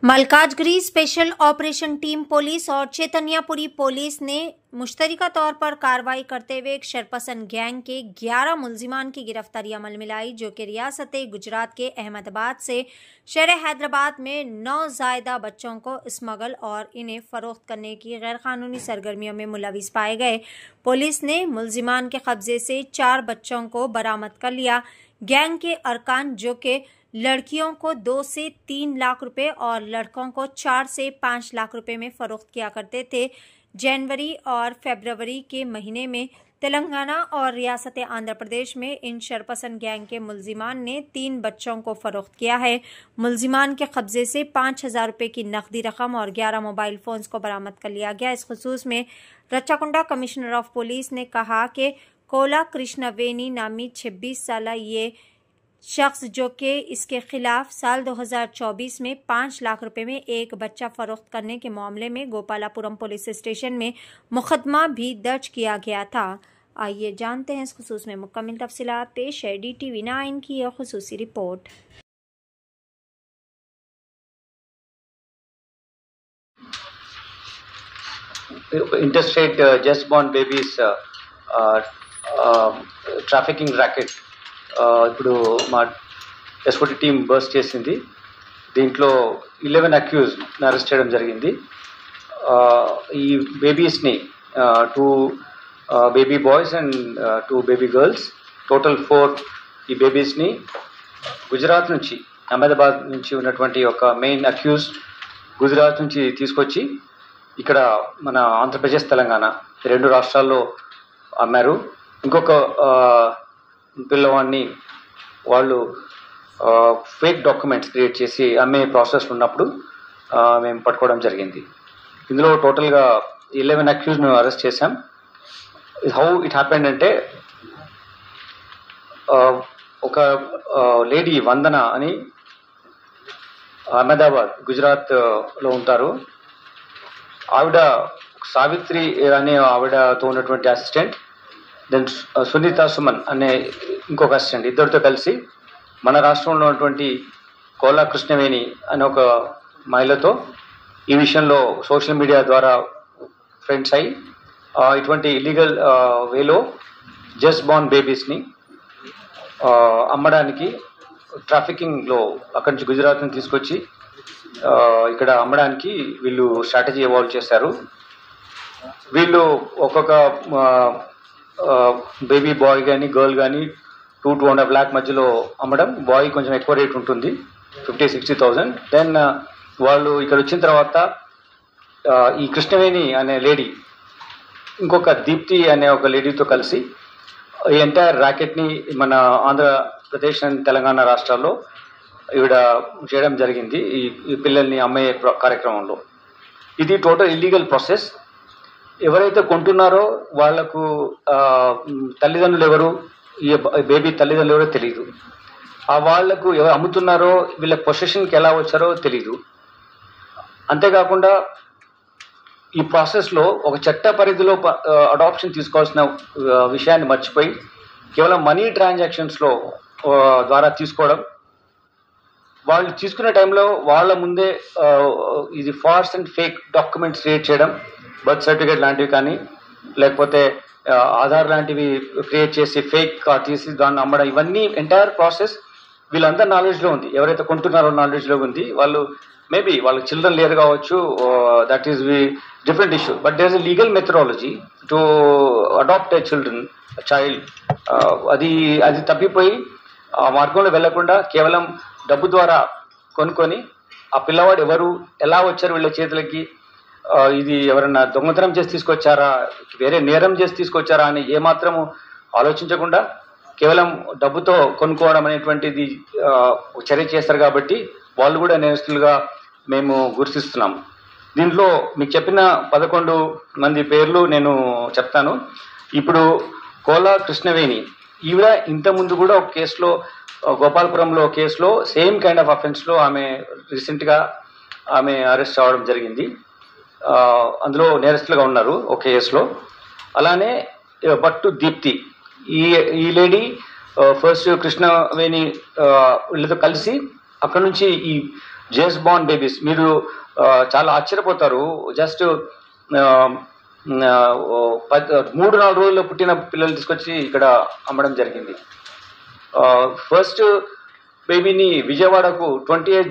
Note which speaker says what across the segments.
Speaker 1: Malkajgiri special operation team police और Chaitanyapuri police ने मुश्तरका तौर पर कार्रवाई करते हुए एक शरपसंद गैंग के 11 मुलजिमान की गिरफ्तारी अमल में लाई, जो कि रियासत गुजरात के अहमदाबाद से शहर हैदराबाद में नौजायदा बच्चों को स्मगल और इन्हें फरोख्त करने की गैरकानूनी सरगर्मियों में मुलविस पाए गए। पुलिस ने मुलजिमान के कब्जे से 4 बच्चों को बरामद कर लिया। गैंग के अरकान, जो कि लड़कियों को 2 से 3 लाख रुपए और लड़कों को 4 से 5 लाख रुपए में फरोख्त किया करते थे, जनवरी और फरवरी के महीने में तेलंगाना और रियासत आंध्र प्रदेश में इन शरपसंद गैंग के मुलजिमान ने 3 बच्चों को फरोख्त किया है। मुलजिमान के कब्जे से 5,000 रुपए की नकदी रकम और 11 मोबाइल फोन्स को बरामद कर लिया गया। इस खुसूस में रच्चाकुंडा कमिश्नर ऑफ पुलिस ने कहा कि कोला कृष्णवेनी नामी 26 साल ये शख्स, जो कि इसके खिलाफ साल 2024 में 5 लाख रुपए में एक बच्चा फरोख्त करने के मामले में गोपालापुरम पुलिस स्टेशन में मुकदमा भी दर्ज किया गया था। आइए जानते हैं इस खुसूस में मुकम्मल तफसीलात। पेश है DTV 9 की यह खुसूसी report.
Speaker 2: Interstate just born babies trafficking racket ఇప్పుడు మా ఎస్ఓటి టీం బర్స్ట్ చేసింది. దీంట్లో 11 అక్యూజ్డ్ అరెస్ట్ చేయడం జరిగింది. ఈ బేబీస్ని 2 baby boys and 2 baby girls, total 4 ఈ బేబీస్ని గుజరాత్ నుంచి, అహ్మదాబాద్ నుంచి ఉన్నటువంటి ఒక మెయిన్ అక్యూజ్ గుజరాత్ నుంచి తీసుకొచ్చి ఇక్కడ మన ఆంధ్రప్రదేశ్, తెలంగాణ 2 రాష్ట్రాల్లో అమ్మారు. ఇంకొక పిల్లవాడిని వాళ్ళు ఫేక్ డాక్యుమెంట్స్ క్రియేట్ చేసి అమ్మే ప్రాసెస్ ఉన్నప్పుడు మేము పట్టుకోవడం జరిగింది. ఇందులో టోటల్గా 11 అక్యూజ్ను అరెస్ట్ చేశాం. హౌ ఇట్ హ్యాపెండ్ అంటే, ఒక లేడీ వందన అని అహ్మదాబాద్, గుజరాత్లో ఉంటారు. ఆవిడ సావిత్రి అనే ఆవిడతో ఉన్నటువంటి అసిస్టెంట్, దెన్ సునీత సుమన్ అనే ఇంకొక అసిస్టెంట్, ఇద్దరితో కలిసి మన రాష్ట్రంలో ఉన్నటువంటి కోలా కృష్ణవేణి అనే ఒక మహిళతో ఈ విషయంలో సోషల్ మీడియా ద్వారా ఫ్రెండ్స్ అయ్యి ఇటువంటి ఇల్లీగల్ వేలో జస్ట్ బార్న్ బేబీస్ని అమ్మడానికి, ట్రాఫికింగ్లో అక్కడి నుంచి గుజరాత్ నుంచి తీసుకొచ్చి ఇక్కడ అమ్మడానికి వీళ్ళు స్ట్రాటజీ ఎవాల్వ్ చేశారు. వీళ్ళు ఒక్కొక్క బేబీ బాయ్ కానీ గర్ల్ కానీ 2-2.5 lakh మధ్యలో అమ్మడం. బాయ్ కొంచెం ఎక్కువ రేట్ ఉంటుంది, 50,000-60,000. దెన్ వాళ్ళు ఇక్కడ వచ్చిన తర్వాత ఈ కృష్ణవేణి అనే లేడీ ఇంకొక దీప్తి అనే ఒక లేడీతో కలిసి ఈ ఎంటైర్ ర్యాకెట్ని మన ఆంధ్రప్రదేశ్ అండ్ తెలంగాణ రాష్ట్రాల్లో ఈవిడ చేయడం జరిగింది ఈ పిల్లల్ని అమ్మే కార్యక్రమంలో. ఇది టోటల్ ఇల్లీగల్ ప్రాసెస్. ఎవరైతే కొంటున్నారో వాళ్లకు తల్లిదండ్రులు ఎవరు, ఈ బేబీ తల్లిదండ్రులు ఎవరో తెలియదు. వాళ్లకు ఎవరు అమ్ముతున్నారో వీళ్ళ పొసెషన్కి ఎలా వచ్చారో తెలీదు. అంతేకాకుండా ఈ ప్రాసెస్లో ఒక చట్ట పరిధిలో అడాప్షన్ తీసుకోవాల్సిన విషయాన్ని మర్చిపోయి కేవలం మనీ ట్రాన్సాక్షన్స్లో ద్వారా తీసుకోవడం. వాళ్ళు తీసుకునే టైంలో వాళ్ళ ముందే ఇది false and fake documents create చేయడం, బర్త్ సర్టిఫికేట్ లాంటివి కానీ లేకపోతే ఆధార్ లాంటివి క్రియేట్ చేసి ఫేక్ తీసి దాన్ని అమ్మడం, ఇవన్నీ ఎంటైర్ ప్రాసెస్ వీళ్ళందరూ నాలెడ్జ్లో ఉంది. ఎవరైతే కొంటున్నారో నాలెడ్జ్లో ఉంది. వాళ్ళు మేబీ వాళ్ళకి చిల్డ్రన్ లేరు కావచ్చు, that is different issue. But there is a legal methodology to adopt a child. అది తప్పిపోయి ఆ మార్గంలో వెళ్లకుండా కేవలం డబ్బు ద్వారా కొనుక్కొని ఆ పిల్లవాడు ఎవరు, ఎలా వచ్చారు వీళ్ళ చేతులకి, ఇది ఎవరన్నా దొంగతనం చేసి తీసుకొచ్చారా, వేరే నేరం చేసి తీసుకొచ్చారా అని ఏమాత్రము ఆలోచించకుండా కేవలం డబ్బుతో కొనుక్కోవడం అనేటువంటిది చర్య చేస్తారు. కాబట్టి వాళ్ళు కూడా నేరస్తులుగా మేము గుర్తిస్తున్నాము. దీంట్లో మీకు చెప్పిన 11 మంది పేర్లు నేను చెప్తాను. ఇప్పుడు కోలా కృష్ణవేణి ఈవిడ ఇంతకుముందు కూడా ఒక కేసులో, గోపాలపురంలో కేసులో సేమ్ కైండ్ ఆఫ్ అఫెన్స్లో ఆమె రీసెంట్గా అరెస్ట్ అవ్వడం జరిగింది. అందులో నేరస్తులుగా ఉన్నారు ఒక కేసులో. అలానే బట్టు దీప్తి, ఈ లేడీ ఫస్ట్ కృష్ణవేణి వీళ్ళతో కలిసి అక్కడ నుంచి ఈ జస్ట్ బార్న్ బేబీస్. మీరు చాలా ఆశ్చర్యపోతారు. జస్ట్ 3-4 రోజుల్లో పుట్టిన పిల్లలు తీసుకొచ్చి ఇక్కడ అమ్మడం జరిగింది. ఫస్ట్ బేబీని విజయవాడకు 28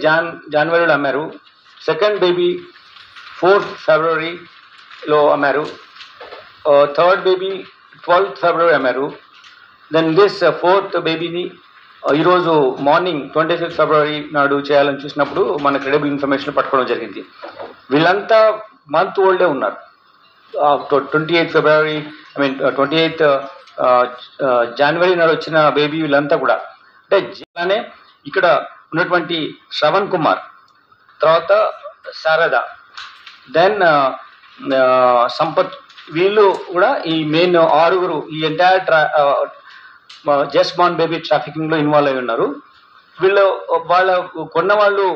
Speaker 2: జనవరిలో అమ్మారు. సెకండ్ బేబీ 4th ఫిబ్రవరిలో అమ్మారు. థర్డ్ బేబీ 12th ఫిబ్రవరి అమ్మారు. దెన్ దిస్ 4th బేబీని ఈరోజు మార్నింగ్ 25th ఫిబ్రవరి నాడు చేయాలని చూసినప్పుడు మన క్రెడిబుల్ ఇన్ఫర్మేషన్ పట్టుకోవడం జరిగింది. వీళ్ళంతా మంత్ ఓల్డే ఉన్నారు. 28th ఫిబ్రవరి 28th జనవరి నాడు వచ్చిన బేబీ వీళ్ళంతా కూడా. అంటే అలానే ఇక్కడ ఉన్నటువంటి శ్రవణ్ కుమార్, తర్వాత శారద, దెన్ సంపత్, వీళ్ళు కూడా ఈ మెయిన్ 6 ఈ entire just born baby trafficking లో ఇన్వాల్వ్ అయి ఉన్నారు. వీళ్ళు కొన్న వాళ్ళు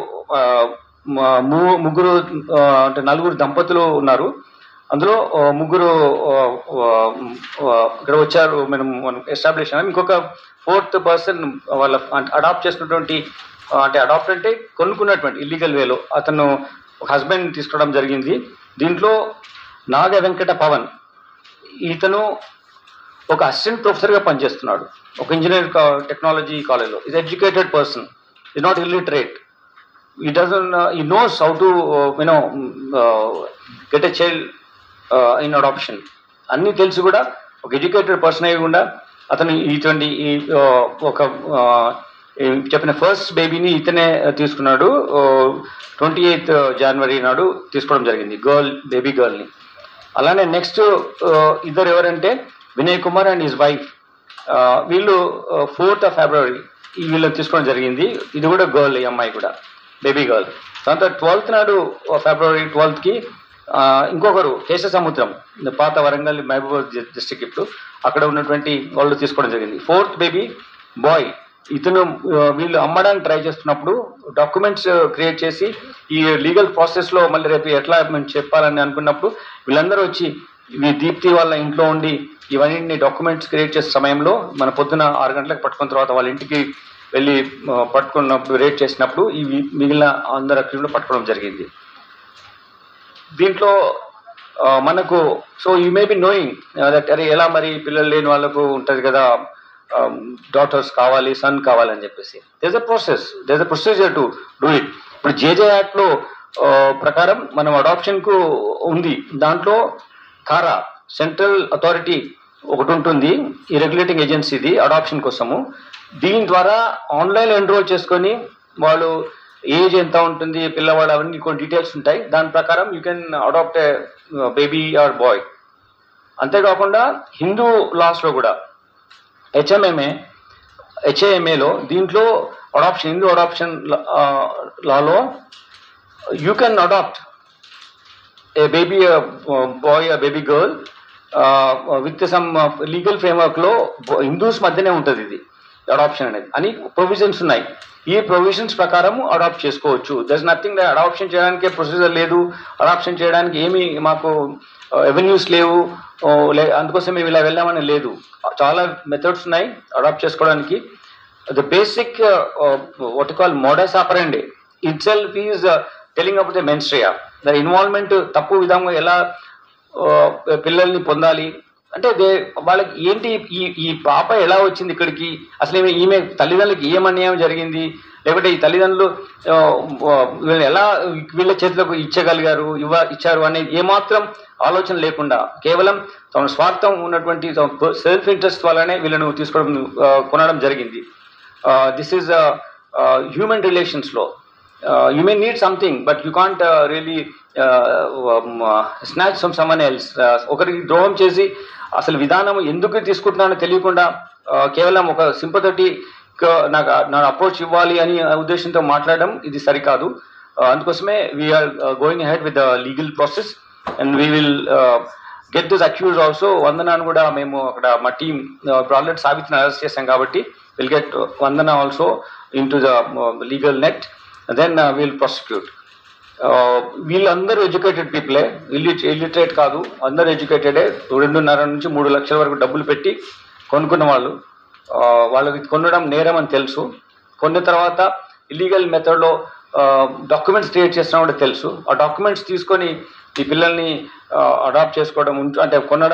Speaker 2: ముగ్గురు అంటే 4 దంపతులు ఉన్నారు. అందులో ముగ్గురు ఇక్కడ వచ్చారు, మనం ఎస్టాబ్లిష్ అయ్యాం. ఇంకొక 4th పర్సన్ వాళ్ళ అడాప్ట్ చేసినటువంటి, అంటే అడాప్ట్ అంటే కొనుక్కున్నటువంటి ఇల్లీగల్ వేలో అతను ఒక హస్బెండ్ తీసుకోవడం జరిగింది. దీంట్లో నాగ వెంకట పవన్, ఇతను ఒక అసిస్టెంట్ ప్రొఫెసర్గా పనిచేస్తున్నాడు ఒక ఇంజనీర్ టెక్నాలజీ కాలేజ్లో. Is educated person, is not illiterate. he knows how to get a child in adoption. అన్నీ తెలిసి కూడా ఒక ఎడ్యుకేటెడ్ పర్సన్ అయి కూడా అతను ఇటువంటి ఒక చెప్పిన ఫస్ట్ బేబీని ఇతనే తీసుకున్నాడు. 28th జనవరి నాడు తీసుకోవడం జరిగింది బేబీ గర్ల్ని. అలానే నెక్స్ట్ ఇద్దరు ఎవరంటే Vinay Kumar and his wife. వీళ్ళు 4th ఫిబ్రవరి వీళ్ళకి తీసుకోవడం జరిగింది. ఇది కూడా గర్ల్, ఈ అమ్మాయి కూడా బేబీ గర్ల్. దాంతో 12th నాడు ఫిబ్రవరి 12th ఇంకొకరు కేశసముద్రం, పాత వరంగల్ మహబూబాబాద్ డిస్ట్రిక్ట్, ఇప్పుడు అక్కడ ఉన్నటువంటి వాళ్ళు తీసుకోవడం జరిగింది. 4th baby bye. ఇతను వీళ్ళు అమ్మడానికి ట్రై చేస్తున్నప్పుడు డాక్యుమెంట్స్ క్రియేట్ చేసి ఈ లీగల్ ప్రాసెస్లో మళ్ళీ రేపు ఎట్లా మేము చెప్పాలని అనుకున్నప్పుడు వీళ్ళందరూ వచ్చి దీప్తి వాళ్ళ ఇంట్లో ఉండి ఇవన్నీ డాక్యుమెంట్స్ క్రియేట్ చేసే సమయంలో మన పొద్దున 6 గంటలకు పట్టుకున్న తర్వాత వాళ్ళ ఇంటికి వెళ్ళి పట్టుకున్నప్పుడు రేట్ చేసినప్పుడు ఈ మిగిలిన అందరు అక్కడ పట్టుకోవడం జరిగింది. దీంట్లో మనకు so you may be knowing that అరే ఎలా మరి పిల్లలు లేని వాళ్ళకు ఉంటుంది కదా, డాటర్స్ కావాలి, సన్ కావాలని చెప్పేసి. There is a procedure to do it. ఇప్పుడు జేజే యాక్ట్లో ప్రకారం మనం అడాప్షన్కు ఉంది. దాంట్లో కారా సెంట్రల్ అథారిటీ ఒకటి ఉంటుంది, ఈ రెగ్యులేటింగ్ ఏజెన్సీది అడాప్షన్ కోసము. దీని ద్వారా ఆన్లైన్ ఎన్రోల్ చేసుకొని వాళ్ళు ఏజ్ ఎంత ఉంటుంది పిల్లవాడు అవన్నీ కొన్ని డీటెయిల్స్ ఉంటాయి. దాని ప్రకారం you can adopt a baby or boy. అంతేకాకుండా హిందూ లాస్లో కూడా హెచ్ఏఎంఏలో దీంట్లో అడాప్షన్, హిందూ అడాప్షన్ లాలో you can adopt a baby boy ఆ baby girl with some legal ఫ్రేమ్వర్క్లో హిందూస్ మధ్యనే ఉంటుంది ఇది అడాప్షన్ అనేది అని ప్రొవిజన్స్ ఉన్నాయి. ఈ ప్రొవిజన్స్ ప్రకారం అడాప్ట్ చేసుకోవచ్చు. దర్ ఇస్ నథింగ్ అడాప్షన్ చేయడానికి ప్రొసీజర్ లేదు, అడాప్షన్ చేయడానికి ఏమీ మాకు ఎవెన్యూస్ లేవు, అందుకోసం మేము ఇలా వెళ్ళామని లేదు. చాలా మెథడ్స్ ఉన్నాయి అడాప్ట్ చేసుకోవడానికి. The basic what you call modus operandi itself is telling about the mens rea. దాని ఇన్వాల్వ్మెంట్ తప్పు విధంగా ఎలా పిల్లల్ని పొందాలి అంటే వాళ్ళకి ఏంటి, ఈ పాప ఎలా వచ్చింది ఇక్కడికి, అసలు ఈమె తల్లిదండ్రులకి ఏం అన్యాయం జరిగింది, లేకపోతే ఈ తల్లిదండ్రులు వీళ్ళని ఎలా వీళ్ళ చేతులకు ఇచ్చారు అనేది ఏమాత్రం ఆలోచన లేకుండా కేవలం తమ స్వార్థం ఉన్నటువంటి సెల్ఫ్ ఇంట్రెస్ట్ వల్లనే వీళ్ళను కొనడం జరిగింది. దిస్ ఈజ్ హ్యూమన్ రిలేషన్స్లో you may need something but you can't really snatch from someone else. ఒకరికి ద్రోహం చేసి అసలు విధానం ఎందుకు తీసుకుంటున్నానో తెలియకుండా కేవలం ఒక సింపథెటిక్ నాకు అప్రోచ్ ఇవ్వాలి అని ఉద్దేశంతో మాట్లాడడం ఇది సరికాదు. అందుకోసమే we're going ahead with the legal process and we will get this accuse also. వందనాను కూడా మేము అక్కడ మా టీం ఇప్పుడు ఆల్రెడీ సావిత్రిని అరెస్ట్ చేశాం కాబట్టి will get Vandana also into the legal net. Then we'll prosecute. వీళ్ళందరూ ఎడ్యుకేటెడ్ పీపులే, ఇల్లిటరేట్ కాదు, అందరూ ఎడ్యుకేటెడే. 2.5 నుంచి 3 లక్షల వరకు డబ్బులు పెట్టి కొనుక్కున్న వాళ్ళు. వాళ్ళకి కొనడం నేరం అని తెలుసు. కొన్న తర్వాత ఇల్లీగల్ మెథడ్లో డాక్యుమెంట్స్ క్రియేట్ చేస్తున్నామో తెలుసు. ఆ డాక్యుమెంట్స్ తీసుకొని ఈ పిల్లల్ని అడాప్ట్ చేసుకోవడం అంటే కొనడం